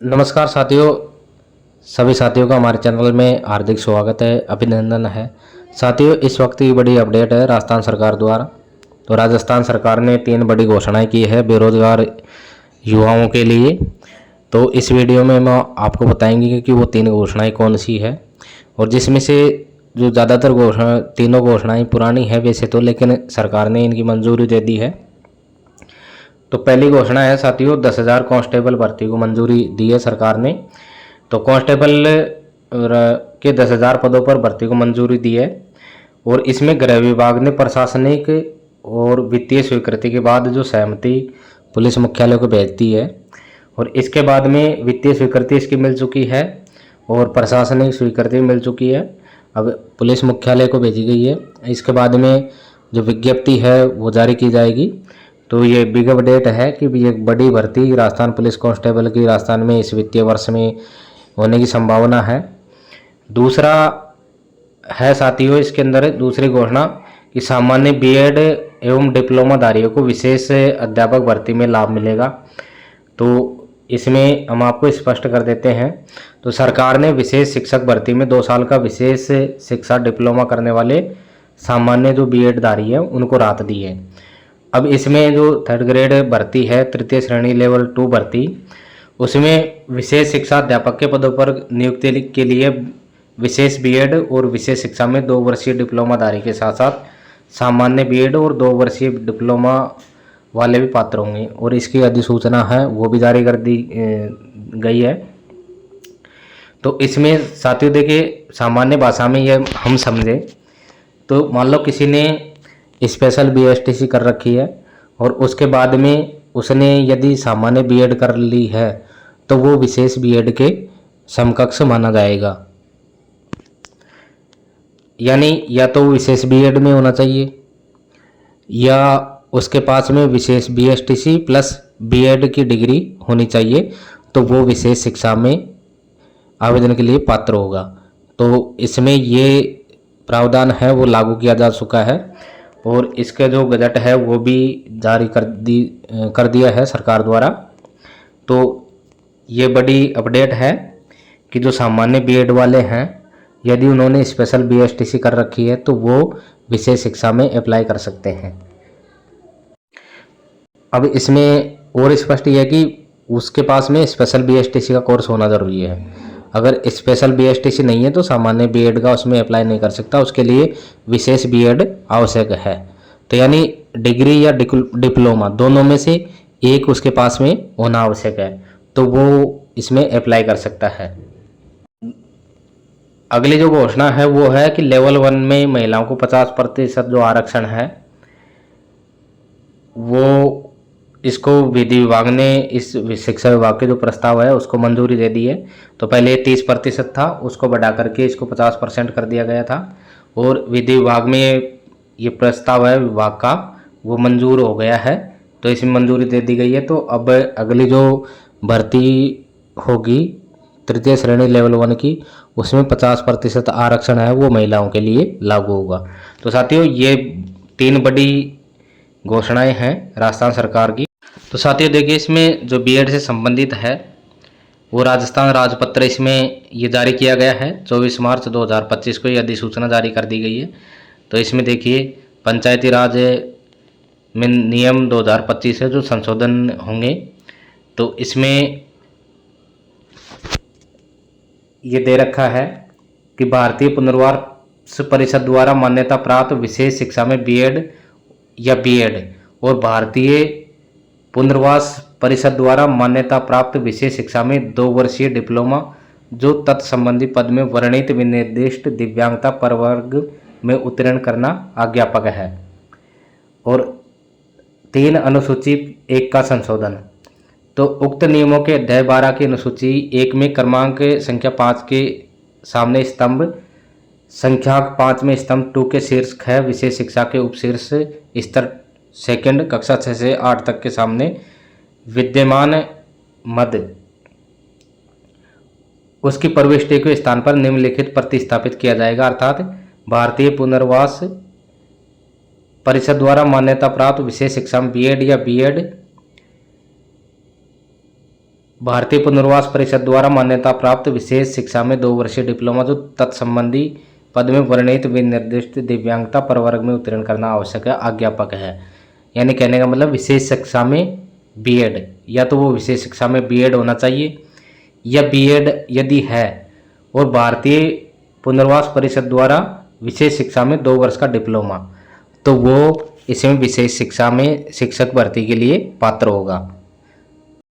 नमस्कार साथियों, सभी साथियों का हमारे चैनल में हार्दिक स्वागत है, अभिनंदन है। साथियों, इस वक्त की बड़ी अपडेट है राजस्थान सरकार द्वारा। तो राजस्थान सरकार ने 3 बड़ी घोषणाएं की है बेरोजगार युवाओं के लिए। तो इस वीडियो में मैं आपको बताएंगे कि वो 3 घोषणाएं कौन सी है, और जिसमें से जो ज़्यादातर तीनों घोषणाएं पुरानी है वैसे तो, लेकिन सरकार ने इनकी मंजूरी दे दी है। तो पहली घोषणा है साथियों, 10,000 कांस्टेबल भर्ती को मंजूरी दी है सरकार ने। तो कांस्टेबल के 10,000 पदों पर भर्ती को मंजूरी दी है, और इसमें गृह विभाग ने प्रशासनिक और वित्तीय स्वीकृति के बाद जो सहमति पुलिस मुख्यालय को भेजती है, और इसके बाद में वित्तीय स्वीकृति इसकी मिल चुकी है और प्रशासनिक स्वीकृति मिल चुकी है, अब पुलिस मुख्यालय को भेजी गई है। इसके बाद में जो विज्ञप्ति है वो जारी की जाएगी। तो ये बिग अपडेट है कि भी एक बड़ी भर्ती राजस्थान पुलिस कांस्टेबल की राजस्थान में इस वित्तीय वर्ष में होने की संभावना है। दूसरा है साथियों, इसके अंदर दूसरी घोषणा कि सामान्य बीएड एवं डिप्लोमाधारियों को विशेष अध्यापक भर्ती में लाभ मिलेगा। तो इसमें हम आपको स्पष्ट कर देते हैं। तो सरकार ने विशेष शिक्षक भर्ती में 2 साल का विशेष शिक्षा डिप्लोमा करने वाले सामान्य जो बीएड धारी है उनको राहत दी है। अब इसमें जो 3rd ग्रेड भर्ती है, तृतीय श्रेणी लेवल 2 भर्ती, उसमें विशेष शिक्षा अध्यापक के पदों पर नियुक्ति के लिए विशेष बीएड और विशेष शिक्षा में 2 वर्षीय डिप्लोमाधारी के साथ साथ सामान्य बीएड और 2 वर्षीय डिप्लोमा वाले भी पात्र होंगे, और इसकी अधिसूचना है वो भी जारी कर दी गई है। तो इसमें साथियों देखिए, सामान्य भाषा में ये हम समझे तो मान लो किसी ने स्पेशल बीएसटीसी कर रखी है और उसके बाद में उसने यदि सामान्य बीएड कर ली है तो वो विशेष बीएड के समकक्ष माना जाएगा। यानी या तो विशेष बीएड में होना चाहिए या उसके पास में विशेष बीएसटीसी प्लस बीएड की डिग्री होनी चाहिए, तो वो विशेष शिक्षा में आवेदन के लिए पात्र होगा। तो इसमें ये प्रावधान है वो लागू किया जा चुका है, और इसका जो गजट है वो भी जारी कर दिया है सरकार द्वारा। तो ये बड़ी अपडेट है कि जो सामान्य बीएड वाले हैं यदि उन्होंने स्पेशल बीएसटीसी कर रखी है तो वो विशेष शिक्षा में अप्लाई कर सकते हैं। अब इसमें और स्पष्ट यह है कि उसके पास में स्पेशल बीएसटीसी का कोर्स होना जरूरी है। अगर स्पेशल बीएसटीसी नहीं है तो सामान्य बीएड का उसमें अप्लाई नहीं कर सकता, उसके लिए विशेष बीएड आवश्यक है। तो यानी डिग्री या डिप्लोमा दोनों में से एक उसके पास में होना आवश्यक है, तो वो इसमें अप्लाई कर सकता है। अगली जो घोषणा है वो है कि लेवल 1 में महिलाओं को 50% जो आरक्षण है वो इसको विधि विभाग ने इस शिक्षा विभाग के जो प्रस्ताव है उसको मंजूरी दे दी है। तो पहले 30% था, उसको बढ़ा करके इसको 50% कर दिया गया था, और विधि विभाग में ये प्रस्ताव है विभाग का वो मंजूर हो गया है, तो इसमें मंजूरी दे दी गई है। तो अब अगली जो भर्ती होगी तृतीय श्रेणी लेवल 1 की, उसमें 50% आरक्षण है वो महिलाओं के लिए लागू होगा। तो साथियों, ये 3 बड़ी घोषणाएं हैं राजस्थान सरकार की। तो साथियों देखिए, इसमें जो बीएड से संबंधित है वो राजस्थान राजपत्र इसमें ये जारी किया गया है। 24 मार्च 2025 को ये अधिसूचना जारी कर दी गई है। तो इसमें देखिए, पंचायती राज में नियम 2025 है जो संशोधन होंगे। तो इसमें ये दे रखा है कि भारतीय पुनर्वास परिषद द्वारा मान्यता प्राप्त विशेष शिक्षा में बीएड या बीएड, और भारतीय पुनर्वास परिषद द्वारा मान्यता प्राप्त विशेष शिक्षा में 2 वर्षीय डिप्लोमा जो तत्संबंधी पद में वर्णित विनिर्दिष्ट दिव्यांगता प्रवर्ग में उत्तीर्ण करना आज्ञापक है। और 3 अनुसूची 1 का संशोधन। तो उक्त नियमों के अध्याय 12 की अनुसूची 1 में क्रमांक संख्या 5 के सामने स्तंभ संख्या 5 में स्तंभ 2 के शीर्ष है विशेष शिक्षा के उपशीर्ष स्तर 2 कक्षा 6 से 8 तक के सामने विद्यमान मद उसकी प्रविष्टि के स्थान पर निम्नलिखित प्रतिस्थापित किया जाएगा, अर्थात भारतीय पुनर्वास परिषद द्वारा मान्यता प्राप्त विशेष शिक्षा में बीएड या बीएड भारतीय पुनर्वास परिषद द्वारा मान्यता प्राप्त विशेष शिक्षा में 2 वर्षीय डिप्लोमा जो तत्संबंधी पद में वर्णित विनिर्दिष्ट दिव्यांगता प्रवर्ग में उत्तीर्ण करना आवश्यक है, अध्यापक है। यानी कहने का मतलब विशेष शिक्षा में बीएड, या तो वो विशेष शिक्षा में बीएड होना चाहिए, या बीएड यदि है और भारतीय पुनर्वास परिषद द्वारा विशेष शिक्षा में 2 वर्ष का डिप्लोमा, तो वो इसमें विशेष शिक्षा में शिक्षक भर्ती के लिए पात्र होगा।